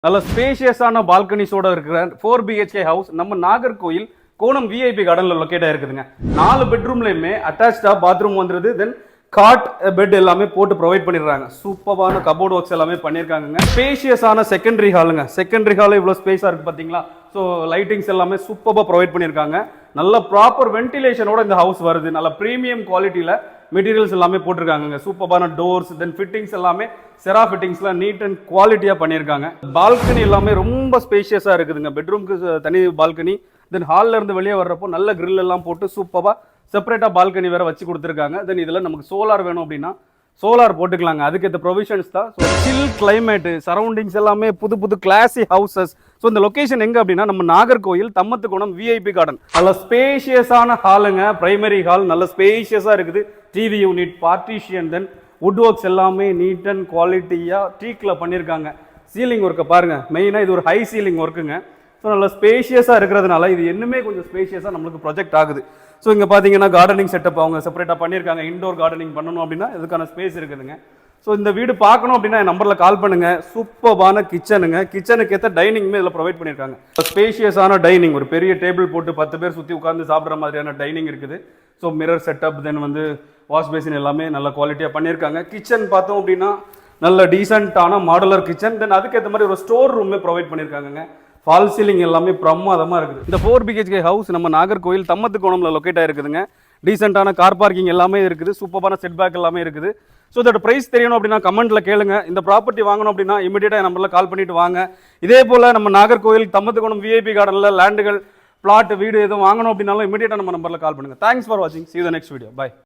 நல்ல ஸ்பேஷியஸான பால்கனிஸோட இருக்கிற 4 BHK house நம்ம நாகர்கோயில் கோணம் விஐபி கார்டன்ல லொக்கேட் ஆயிருக்குதுங்க. 4 பெட்ரூம்லயுமே அட்டாச்சா பாத்ரூம் வந்துருது. தென் காட் பெட் எல்லாமே போட்டு ப்ரொவைட் பண்ணிடுறாங்க. சூப்பரான கபோர்ட் ஒர்க்ஸ் எல்லாமே பண்ணியிருக்காங்க. ஸ்பேஷியஸான செகண்டரி ஹாலுங்க. செகண்டரி ஹால் இவ்வளோ ஸ்பேஸாக இருக்கு பார்த்தீங்களா? ஸோ லைட்டிங்ஸ் எல்லாமே சூப்பராக ப்ரொவைட் பண்ணியிருக்காங்க. நல்ல ப்ராப்பர் வென்டிலேஷனோட இந்த ஹவுஸ் வருது. நல்ல ப்ரீமியம் குவாலிட்டியில் மெட்டீரியல்ஸ் எல்லாமே போட்டிருக்காங்க. சூப்பரான டோர்ஸ் தென் ஃபிட்டிங்ஸ் எல்லாமே செரா ஃபிட்டிங்ஸ்ல நீட் அண்ட் குவாலிட்டியாக பண்ணியிருக்காங்க. பால்கனி எல்லாமே ரொம்ப ஸ்பேஷியஸாக இருக்குதுங்க. பெட்ரூம்க்கு தனி பால்கனி, தென் ஹாலில் இருந்து வெளியே வர்றப்போ நல்ல கிரில் எல்லாம் போட்டு சூப்பராக செப்பரேட்டாக பால்கனி வேற வச்சு கொடுத்துருக்காங்க. தென் இதில் நமக்கு சோலார் வேணும் அப்படின்னா சோலார் போட்டுக்கலாங்க. அதுக்கேற்ற ப்ரொவிஷன்ஸ் தான். ஸோ சில் கிளைமேட்டு, சரௌண்டிங்ஸ் எல்லாமே புது புது கிளாசி ஹவுசஸ். ஸோ இந்த லொக்கேஷன் எங்கே அப்படின்னா நம்ம நாகர்கோயில் தம்மத்துக்குணம் விஐபி கார்டன். நல்ல ஸ்பேஷியஸான ஹாலுங்க. பிரைமரி ஹால் நல்ல ஸ்பேஷியஸாக இருக்குது. TV unit, partition, then would works எல்லாமே நீட் அண்ட் குவாலிட்டியாக டீக்கில் பண்ணியிருக்காங்க. சீலிங் ஒர்க்கை பாருங்கள். மெயினாக இது ஒரு ஹை சீலிங் ஒர்க்குங்க. ஸோ நல்ல ஸ்பேஷியஸாக இருக்கிறதுனால இது இன்னுமே கொஞ்சம் ஸ்பேஷியஸாக நம்மளுக்கு ப்ரொஜெக்ட் ஆகுது. ஸோ இங்கே பார்த்தீங்கன்னா கார்டனிங் செட்டப் அவங்க செப்பரேட்டாக பண்ணியிருக்காங்க. இண்டோர் கார்டனிங் பண்ணணும் அப்படின்னா இதுக்கான ஸ்பேஸ் இருக்குதுங்க. ஸோ இந்த வீடு பார்க்கணும் அப்படின்னா என் நம்பரில் கால் பண்ணுங்கள். சூப்பரான கிச்சனுங்க. கிச்சனுக்கு ஏற்ற டைனிங்குமே இதில் ப்ரொவைட் பண்ணியிருக்காங்க. ஸ்பேஷியஸான டைனிங், ஒரு பெரிய டேபிள் போட்டு 10 பேர் சுற்றி உட்காந்து சாப்பிட்ற மாதிரியான டைனிங் இருக்குது. ஸோ மிரர் செட்டப், தென் வந்து வாஷ் பேசின் எல்லாமே நல்ல குவாலிட்டியாக பண்ணியிருக்காங்க. கிச்சன் பார்த்தோம் அப்படின்னா நல்ல டீசென்ட்டான மாடுலர் கிச்சன். தென் அதுக்கேற்ற மாதிரி ஒரு ஸ்டோர் ரூமே ப்ரொவைட் பண்ணியிருக்காங்க. ஃபால் சீலிங் எல்லாமே பிரமாதமாக இருக்குது. இந்த 4 BHK ஹவுஸ் நம்ம நாகர்கோயில் தம்மத்துக்கோணம்ல லொக்கேட் ஆயிருக்குதுங்க. டீசென்ட்டான கார் பார்க்கிங் எல்லாமே இருக்குது. சூப்பரான செட் பேக் எல்லாமே இருக்குது. ஸோ இதோட ப்ரைஸ் தெரியணும் அப்படின்னா கமெண்ட்ல கேளுங்க. இந்த ப்ராப்பர்ட்டி வாங்கணும் அப்படின்னா இமீடியட்டாக நம்பரில் கால் பண்ணிட்டு வாங்க. இதே போல் நம்ம நாகர்கோயில் தம்மத்துக்கோணம் விஐபி கார்டனில் லேண்டுகள், பிளாட், வீடு எதுவும் வாங்கணும் அப்படின்னாலும் இமீடியட்டாக நம்ம நம்பரில் கால் பண்ணுங்க. தேங்க்ஸ் ஃபார் வாட்சிங். See you the next video. Bye.